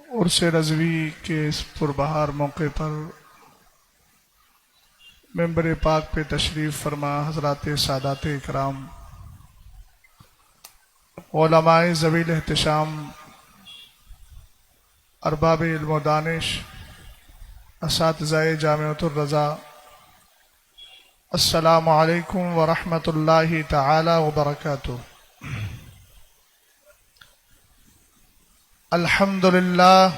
عرس رضوی کے اس پربہار موقع پر ممبر پاک پہ تشریف فرما حضرات سادات اکرام، علماء ذوی الاحتشام، ارباب علم و دانش، اساتذہ جامعۃ الرضا، السلام علیکم ورحمۃ اللہ تعالی وبرکاتہ۔ الحمد للہ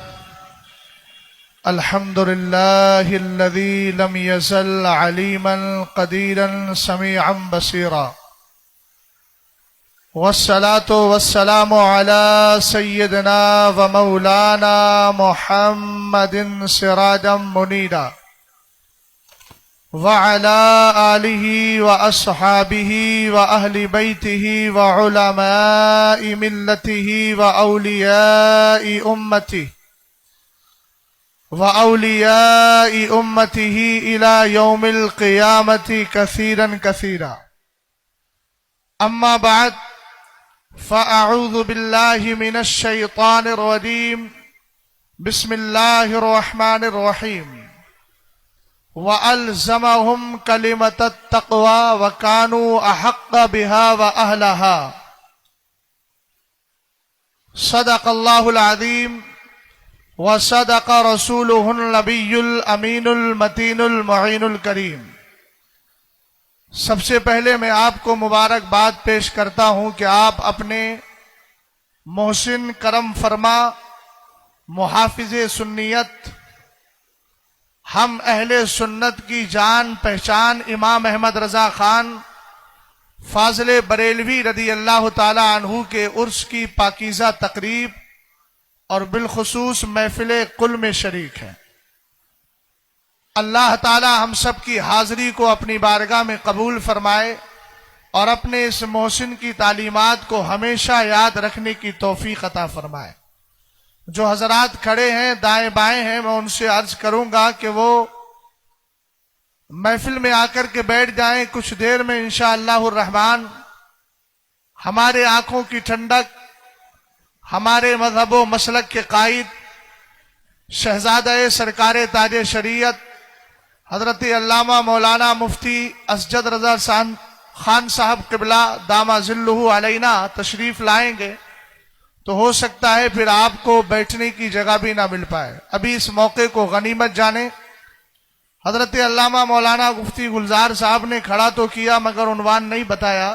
الذی لم یزل علیما قدیرا سمیعا بصیرا، والصلاة والسلام علی سیدنا و مولانا محمد سراجا منیرا، وعلى آلہ واصحابہ واہل بیتہ وعلماء ملتہ واولیاء امتہ الى یوم القیامۃ کثیرا کثیرا۔ اما بعد فاعوذ باللہ من الشیطان الرجیم، بسم اللہ الرحمن الرحیم۔ وَأَلْزَمَهُمْ كَلِمَةَ التَّقْوَى وَكَانُوا أَحَقَّ بِهَا وَأَهْلَهَا۔ صدق اللہ العظیم وصدق رسولہ النبی الامین المتین المعین الکریم۔ سب سے پہلے میں آپ کو مبارکباد پیش کرتا ہوں کہ آپ اپنے محسن کرم فرما محافظ سنیت، ہم اہل سنت کی جان پہچان امام احمد رضا خان فاضل بریلوی رضی اللہ تعالی عنہ کے عرس کی پاکیزہ تقریب اور بالخصوص محفل قل میں شریک ہیں۔ اللہ تعالی ہم سب کی حاضری کو اپنی بارگاہ میں قبول فرمائے اور اپنے اس محسن کی تعلیمات کو ہمیشہ یاد رکھنے کی توفیق عطا فرمائے۔ جو حضرات کھڑے ہیں دائیں بائیں ہیں، میں ان سے عرض کروں گا کہ وہ محفل میں آ کر کے بیٹھ جائیں۔ کچھ دیر میں انشاءاللہ الرحمن ہمارے آنکھوں کی ٹھنڈک، ہمارے مذہب و مسلک کے قائد شہزادہ سرکار تاج شریعت حضرت علامہ مولانا مفتی اسجد رضا خان صاحب قبلہ دامہ ظلہ علینا تشریف لائیں گے، تو ہو سکتا ہے پھر آپ کو بیٹھنے کی جگہ بھی نہ مل پائے۔ ابھی اس موقع کو غنیمت جانیں۔ حضرت علامہ مولانا مفتی گلزار صاحب نے کھڑا تو کیا مگر عنوان نہیں بتایا۔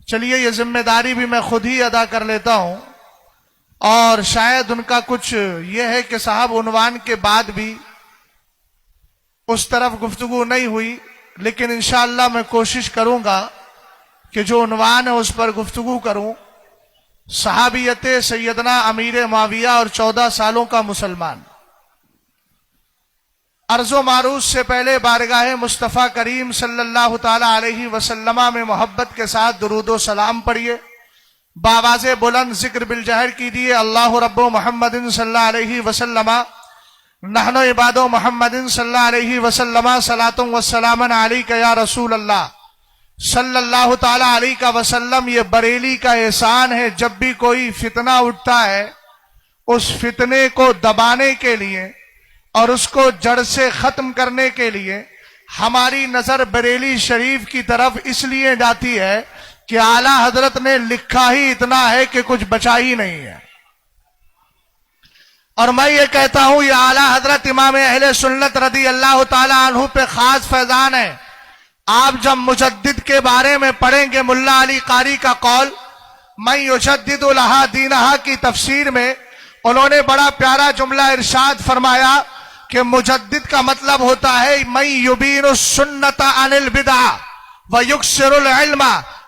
چلیے یہ ذمہ داری بھی میں خود ہی ادا کر لیتا ہوں، اور شاید ان کا کچھ یہ ہے کہ صاحب عنوان کے بعد بھی اس طرف گفتگو نہیں ہوئی، لیکن انشاءاللہ میں کوشش کروں گا کہ جو عنوان ہے اس پر گفتگو کروں۔ صحابیت سیدنا امیر معاویہ اور 14 سالوں کا مسلمان۔ عرض و معروض سے پہلے بارگاہ مصطفیٰ کریم صلی اللہ تعالی علیہ وسلم میں محبت کے ساتھ درود و سلام پڑھیے، بآواز بلند ذکر بالجہر کیجیے۔ اللہ رب محمد صلی اللہ علیہ وسلم نحن عباد محمد صلی اللہ علیہ وسلم صلاۃ و سلام علیک یا رسول اللہ صلی اللہ تعالی علیہ وسلم۔ یہ بریلی کا احسان ہے، جب بھی کوئی فتنہ اٹھتا ہے اس فتنے کو دبانے کے لیے اور اس کو جڑ سے ختم کرنے کے لیے ہماری نظر بریلی شریف کی طرف اس لیے جاتی ہے کہ اعلیٰ حضرت نے لکھا ہی اتنا ہے کہ کچھ بچا ہی نہیں ہے۔ اور میں یہ کہتا ہوں یہ اعلیٰ حضرت امام اہل سنت رضی اللہ تعالی عنہ پہ خاص فیضان ہے۔ آپ جب مجدد کے بارے میں پڑھیں گے ملا علی قاری کا قول، من یجدد لہا دینہا کی تفسیر میں انہوں نے بڑا پیارا جملہ ارشاد فرمایا کہ مجدد کا مطلب ہوتا ہے من یبین السنت عن البدع ویکسر العلم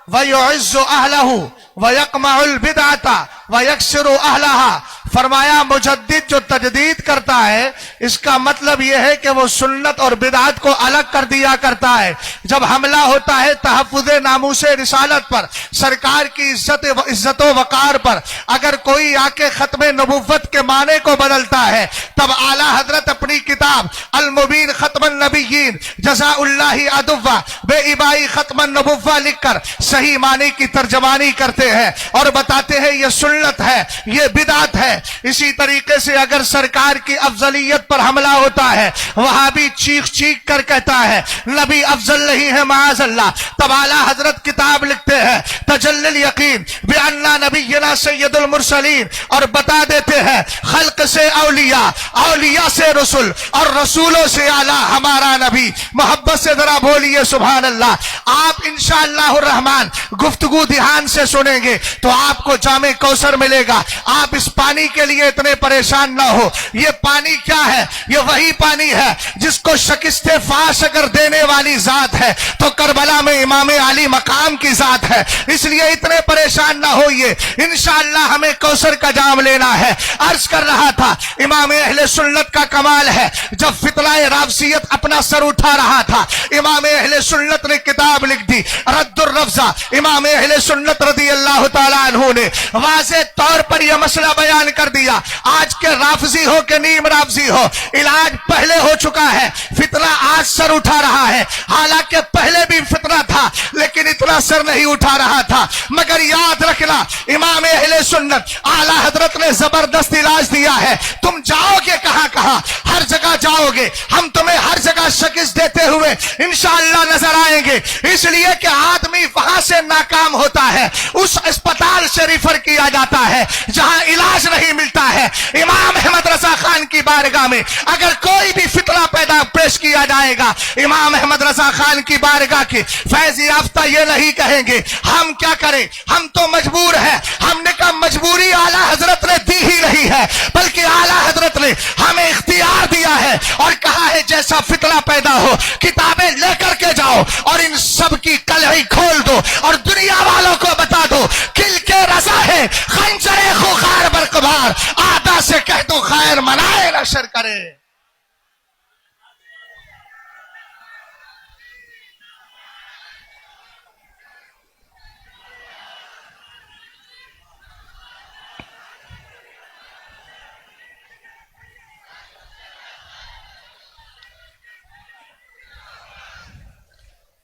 ویعز اہلہ ویقمع البدعۃ ویکسر اہلہا۔ فرمایا مجدد جو تجدید کرتا ہے اس کا مطلب یہ ہے کہ وہ سنت اور بدعت کو الگ کر دیا کرتا ہے۔ جب حملہ ہوتا ہے تحفظ ناموس رسالت پر، سرکار کی عزت و وقار پر، اگر کوئی آ کے ختم نبوت کے معنی کو بدلتا ہے تب اعلیٰ حضرت اپنی کتاب المبین ختم النبیین جزاء اللہ عدوہ بے ابائی ختم النبوہ لکھ کر صحیح معنی کی ترجمانی کرتے ہیں اور بتاتے ہیں یہ سنت ہے، یہ بدعت ہے، اسی طریقے سے اگر سرکار کی افضلیت پر حملہ ہوتا ہے وہاں بھی چیخ چیخ کر کہتا ہے نبی افضل نہیں ہے معاذ اللہ. تب اعلیٰ حضرت کتاب لکھتے ہیں تجلی الیقین بأننا نبینا سید المرسلین، اور بتا دیتے ہیں خلق سے اولیاء، اولیاء سے رسول، اور رسولوں سے اعلیٰ ہمارا نبی. محبت سے ذرا بولیے سبحان اللہ. آپ انشاءاللہ الرحمن گفتگو دھیان سے سنیں گے تو آپ کو جام کوثر ملے گا. آپ اس پانی کے لیے اتنے پریشان نہ ہو. یہ پانی کیا ہے؟ یہ وہی پانی ہے جس کو شکست فاش اگر دینے والی ذات ہے تو کربلا میں امام علی مقام کی ذات ہے. اس لیے اتنے پریشان نہ ہوئیے، انشاءاللہ ہمیں کوثر کا جام لینا ہے. عرض کر رہا تھا امام اہل سنت کا کمال ہے، جب فتنہ رافضیت اپنا سر اٹھا رہا تھا امام اہل سنت نے کتاب لکھ دی رد الرفضہ. امام اہل سنت رضی اللہ تعالیٰ عنہ نے واضح طور پر یہ مسئلہ بیان کر دیا. آج کے رافضی ہو کہ نیم رافضی ہو، علاج پہلے ہو چکا ہے. فتنہ آج سر اٹھا رہا ہے، حالانکہ پہلے بھی فتنہ تھا لیکن اتنا سر نہیں اٹھا رہا تھا. مگر یاد رکھنا امام اہل سنت اعلیٰ حضرت نے زبردست علاج دیا ہے. تم جاؤ گے کہاں کہاں، ہر جگہ جاؤ گے، ہم تمہیں ہر جگہ شکست دیتے ہوئے انشاءاللہ نظر آئیں گے. اس لیے کہ آدمی وہاں سے ناکام ہوتا ہے اس اسپتال سے ریفر کیا جاتا ہے جہاں علاج نہیں ملتا ہے. امام احمد رضا خان کی بارگاہ میں اگر کوئی بھی فتنہ پیش کیا جائے گا امام احمد رضا خان کی بارگاہ کے فیض یافتہ یہ نہیں کہیں گے ہم کیا کریں، ہم تو مجبور ہیں. ہم نے کہا مجبوری اعلیٰ حضرت نے دی ہی نہیں ہے بلکہ اعلیٰ حضرت نے ہمیں اختیار دیا ہے اور کہا ہے جیسا فتنہ پیدا ہو کتابیں لے کر کے جاؤ اور ان سب کی کلہی کھول دو اور دنیا والوں کو بتا دو کل کے رضا ہے خنجر خوخار برقبار. آدھا سے کہہ دو خیر منائے نہ شر کرے.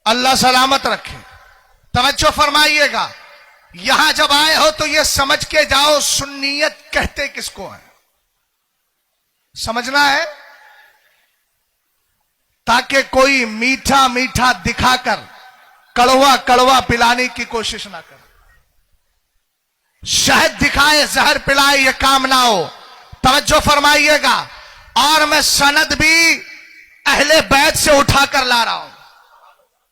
اللہ سلامت رکھے. توجہ فرمائیے گا، یہاں جب آئے ہو تو یہ سمجھ کے جاؤ سنیت کہتے کس کو ہے، سمجھنا ہے تاکہ کوئی میٹھا میٹھا دکھا کر کڑوا کڑوا پلانے کی کوشش نہ کرے. شہد دکھائے زہر پلائے یہ کام نہ ہو. توجہ فرمائیے گا. اور میں سند بھی اہل بیت سے اٹھا کر لا رہا ہوں.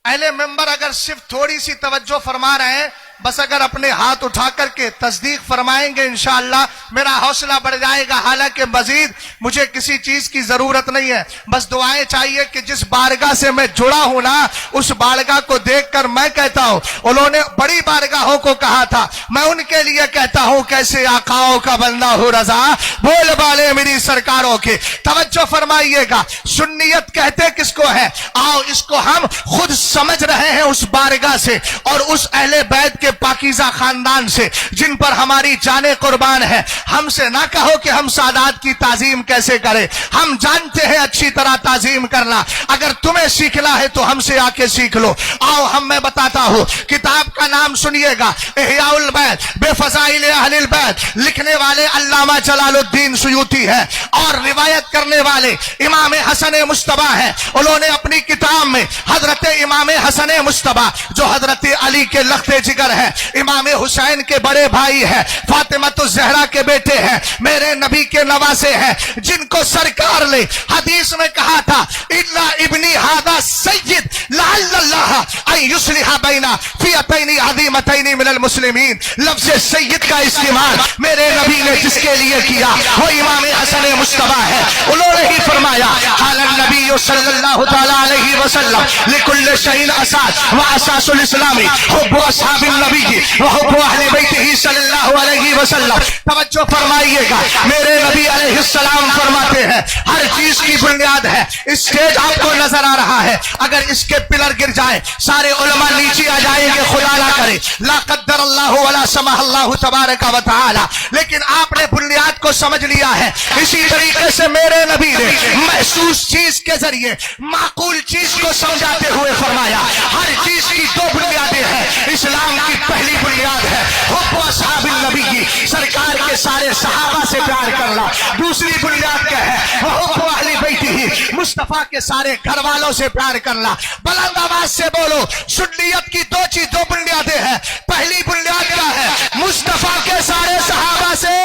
اہل ممبر اگر صرف تھوڑی سی توجہ فرما رہے ہیں، بس اگر اپنے ہاتھ اٹھا کر کے تصدیق فرمائیں گے انشاءاللہ میرا حوصلہ بڑھ جائے گا. حالانکہ مزید مجھے کسی چیز کی ضرورت نہیں ہے، بس دعائیں چاہیے کہ جس بارگاہ سے میں جڑا ہوں نا اس بارگاہ کو دیکھ کر میں کہتا ہوں انہوں نے بڑی بارگاہوں کو کہا تھا، میں ان کے لیے کہتا ہوں کیسے آقاؤں کا بندہ ہو رضا بول بالے میری سرکاروں کے. توجہ فرمائیے گا. سنیت کہتے کس کو ہے؟ آؤ اس کو ہم خود سمجھ رہے ہیں اس بارگاہ سے اور اس اہل بیت کے پاکیزہ خاندان سے جن پر ہماری جانیں قربان ہے. ہم سے نہ کہو کہ ہم سادات کی تعظیم کیسے کریں، ہم جانتے ہیں اچھی طرح تعظیم کرنا. اگر تمہیں سیکھنا ہے تو ہم سے آ کے سیکھ لو. آؤ میں بتاتا ہوں. کتاب کا نام سنیے گا احیاء البیت بے فضائل اہل البیت، لکھنے والے علامہ جلال الدین سیوطی ہے اور روایت کرنے والے امام حسن مجتبی ہے. انہوں نے اپنی کتاب میں حضرت امام حسن مجتبی جو حضرت علی کے لخت جگر ہے، امام حسین کے بڑے بھائی ہے، فاطمہ الزہرا کے بیٹے ہیں، میرے نبی کے نواسے ہیں، جن کو سرکار نے حدیث میں کہا تھا الا ابنی ھذا سید لعل اللہ ان یصلح بین فئتین عظیمتین من المسلمین. لفظ سید کا استعمال میرے نبی نے جس کے لیے کیا وہ امام حسن مجتبی ہے. انہوں نے ہی فرمایا قال النبی صلی اللہ تعالی علیہ وسلم لکل شیء اساس واساس الاسلام حب اصحاب النبی وحب اہل بیتہ صلی اللہ علیہ وسلم. توجہ فرمائیے گا. میرے نبی علیہ السلام فرماتے ہیں ہر چیز کی بنیاد ہے. اسٹیج آپ کو نظر آ رہا ہے، اگر اس کے پلر گر جائیں سارے علماء نیچے آ جائیں گے، خدا نہ کرے، لا قدر اللہ ولا سمح اللہ تبارک و تعالی. لیکن آپ نے بنیاد کو سمجھ لیا ہے. اسی طریقے سے میرے نبی نے محسوس چیز کے ذریعے معقول چیز کو سمجھاتے ہوئے فرمایا ہر چیز کی دو بنیادیں ہیں، اسلام کی کی پہلی بنیاد ہے حب اصحاب النبی، سرکار کے سارے صحابہ سے پیار کرنا۔ دوسری بنیاد کیا ہے؟ حب اہل بیتہ، مصطفیٰ کے سارے گھر والوں سے پیار کرنا۔ بلند آواز سے بولو، سنیت کی دو بنیادیں ہیں۔ پہلی بنیاد کیا ہے؟ مصطفیٰ کے سارے صحابہ سے۔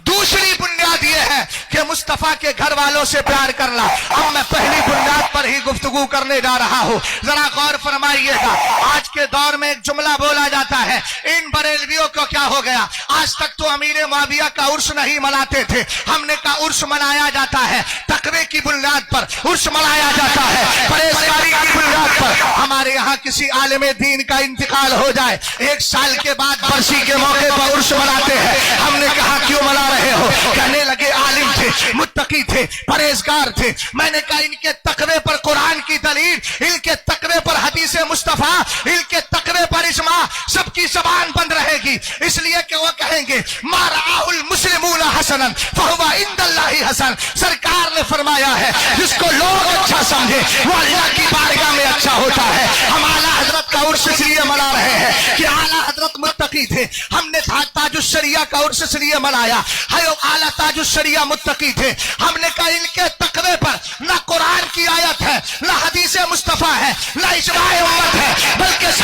دوسری بنیاد یہ ہے کہ مصطفیٰ کے گھر والوں سے پیار کرنا۔ اب میں پہلی بنیاد پر ہی گفتگو کرنے جا رہا ہوں، ذرا غور فرمائیے گا۔ آج کے دور میں ایک جملہ بولا جاتا ہے، ان بریلویوں کو کیا ہو گیا؟ آج تک تو امیر معاویہ کا عرس نہیں مناتے تھے، ہم نے کہا عرس منایا جاتا ہے تقوی کی بنیاد پر، عرس منایا جاتا ہے پرہیزگاری کی بنیاد پر۔ ہمارے یہاں کسی عالم دین کا انتقال ہو جائے، 1 سال کے بعد برسی کے موقع پر عرس مناتے ہیں۔ ہم نے کہا کیوں منا رہے ہو؟ کہنے لگے عالم تھے، متقی تھے، پرہیزگار تھے۔ میں نے کہا ان کے تقوی پر قرآن کی دلیل، ان کے تقوی پر حدیث مصطفیٰ، ان کے تقوی پر اجماع، سب کی زبان بند رہے گی، اس لیے کہ وہ کہیں گے ما رآہ المسلمون حسنا فہو عند اللہ حسن۔ سرکار نے فرمایا ہے جس کو لوگ اچھا سمجھے وہ اللہ کی بارگاہ میں اچھا ہوتا ہے۔ ہم اعلیٰ حضرت کا عرس اس لیے منا رہے ہیں کہ اعلیٰ حضرت متقی تھے، ہم نے تاج الشریعہ کا عرس اس لیے منایا ہے، اعلیٰ تاج الشریعہ متقی تھے۔ ہم نے کہا ان کے تقوی پر نہ قرآن کی آیت ہے، نہ حدیث مصطفیٰ ہے، نہ اجماع امت ہے، بلکہ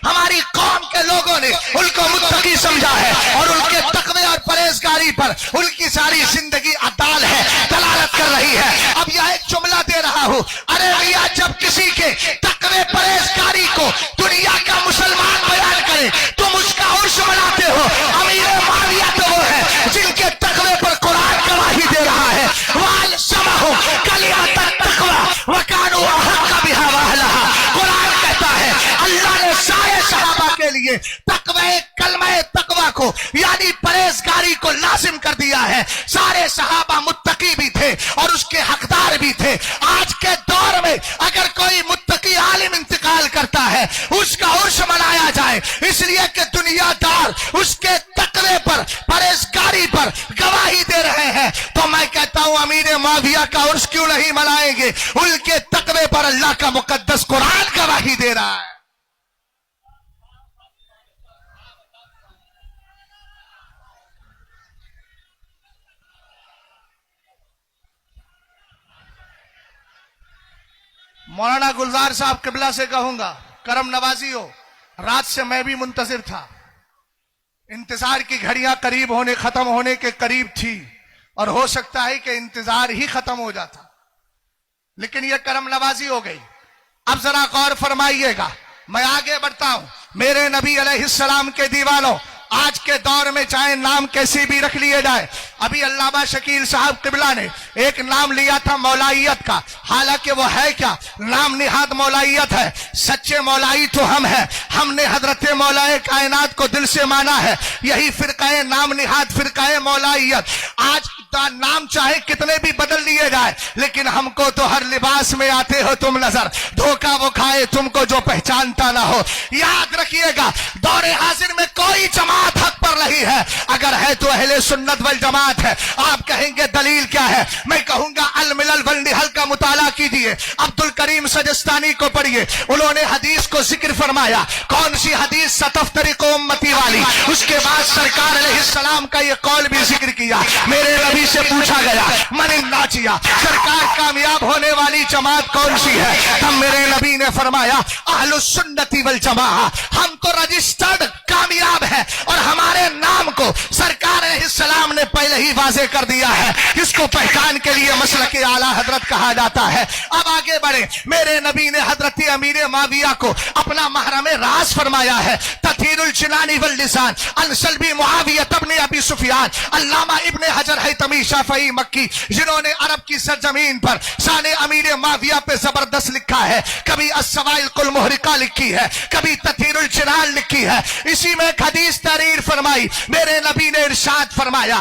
ہماری قوم کے لوگوں نے ان کو متقی سمجھا ہے، اور ان کے تقوی اور پرہیزگاری پر ان کی ساری زندگی عدال ہے، دلالت کر رہی ہے۔ اب یہ ایک جملہ دے رہا ہوں، ارے بھیا جب کسی کے تقوی پرہیزگاری کو دنیا کا مسلمان بیان کرے تم اس کا عرس مناتے ہو۔ امیر معاویہ تو وہ ہے جن کے تقوی پر قرآن گواہی دے رہا ہے، وَأَلْزَمَهُمْ كَلِمَةَ التَّقْوَىٰ وَكَانُوا أَحَقَّ بِهَا وَأَهْلَهَا۔ قرآن کہتا ہے اللہ نے سارے صحابہ کے لیے تقوی، کلمہ تقوی کو یعنی پرہیزگاری کو لازم کر دیا ہے۔ سارے صحابہ متقی بھی تھے اور اس کے حقدار بھی تھے۔ آج کے دور میں اگر کوئی متقی عالم انتقال کرتا ہے اس کا عرس منایا جائے، اس لیے کہ دنیا دار اس کے تقوی پر، پرہیزگاری پر گواہی دے رہے ہیں، تو میں کہتا ہوں امیر معاویہ کا عرس کیوں نہیں منائیں گے؟ ان کے تقوی پر اللہ کا مقدس قرآن گواہی دے رہا ہے۔ مولانا گلزار صاحب قبلہ سے کہوں گا کرم نوازی ہو، رات سے میں بھی منتظر تھا، انتظار کی گھڑیاں ختم ہونے کے قریب تھی، اور ہو سکتا ہے کہ انتظار ہی ختم ہو جاتا، لیکن یہ کرم نوازی ہو گئی۔ اب ذرا غور فرمائیے گا، میں آگے بڑھتا ہوں۔ میرے نبی علیہ السلام کے دیوانوں، آج کے دور میں چاہے نام کیسی بھی رکھ لیے جائے، ابھی علامہ شکیل صاحب قبلہ نے ایک نام لیا تھا مولائیت کا، حالانکہ وہ ہے کیا؟ نام نہاد مولائیت ہے۔ سچے مولائی تو ہم ہیں، ہم نے حضرت مولائے کائنات کو دل سے مانا ہے، یہی فرقہ نام نہاد فرقہ مولائیت۔ آج نام چاہے کتنے بھی بدل لیے جائے، لیکن ہم کو تو ہر لباس میں آتے ہو تم نظر، دھوکہ وہ کھائے تم کو جو پہچانتا نہ ہو۔ یاد رکھیے گا دور حاضر میں کوئی جماعت حق پر نہیں ہے، اگر ہے تو اہل سنت والجماعت ہے۔ آپ کہیں گے دلیل کیا ہے؟ میں کہوں گا الملل والنحل کا مطالعہ کیجیے، عبد الکریم سجستانی کو پڑھیے، انہوں نے حدیث کو ذکر فرمایا۔ کون سی حدیث؟ ستفترق امتی والی۔ اس کے بعد سرکار علیہ السلام کا یہ قول بھی ذکر کیا۔ میرے نبی سے پوچھا گیا من الناجیہ، سرکار کامیاب ہونے والی جماعت کون سی ہے؟ تب میرے نبی نے فرمایا اہل السنت والجماعہ، ہم تو رجسٹرڈ کامیاب ہے، اور ہمارے نام کو سرکار علیہ السلام نے پہلے ہی واضح کر دیا ہے، اس کو پہچان کے لیے مسلک اعلیٰ حضرت کہا جاتا ہے۔ اب آگے بڑھے، میرے نبی نے حضرت امیر معاویہ کو اپنا محرم راز فرمایا ہے۔ تطہیر الجنان واللسان عن سلب معاویہ ابن ابی سفیان، علامہ ابن حجر حیتمی شافعی مکی، جنہوں نے عرب کی سرزمین پر شان امیر معاویہ پہ زبردست لکھا ہے، کبھی السوائق المحرقہ لکھی ہے، کبھی تطہیر الجنان لکھی ہے۔ اسی میں ایک حدیث تحریر فرمائی، میرے نبی نے ارشاد فرمایا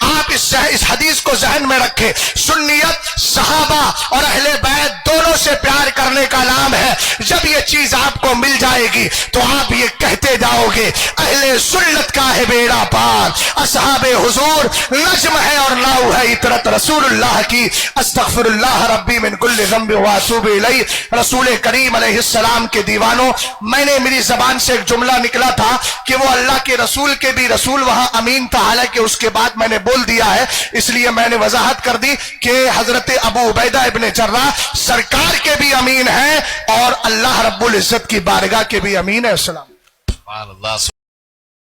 آپ اس حدیث کو ذہن میں رکھیں، سنیت صحابہ اور اہل بیت دونوں سے پیار کرنے کا نام ہے۔ جب یہ چیز آپ کو مل جائے گی تو آپ یہ کہتے جاؤ گے اہل سنت کا ہے بیڑا پار، اصحاب حضور نجم ہے اور ناؤ ہے عطرت رسول اللہ کی، استغفر اللہ ربی من کل ذنب واتوب الیہ۔ رسول کریم علیہ السلام کے دیوانوں، میں نے میری زبان سے ایک جملہ نکلا تھا کہ وہ اللہ کے رسول کے بھی رسول وہاں امین تھا، حالانکہ اس کے بعد میں نے بول دیا ہے، اس لیے میں نے وضاحت کر دی کہ حضرت ابو عبیدہ ابن جراح سرکار کے بھی امین ہیں اور اللہ رب العزت کی بارگاہ کے بھی امین ہے۔ السلام سبحان اللہ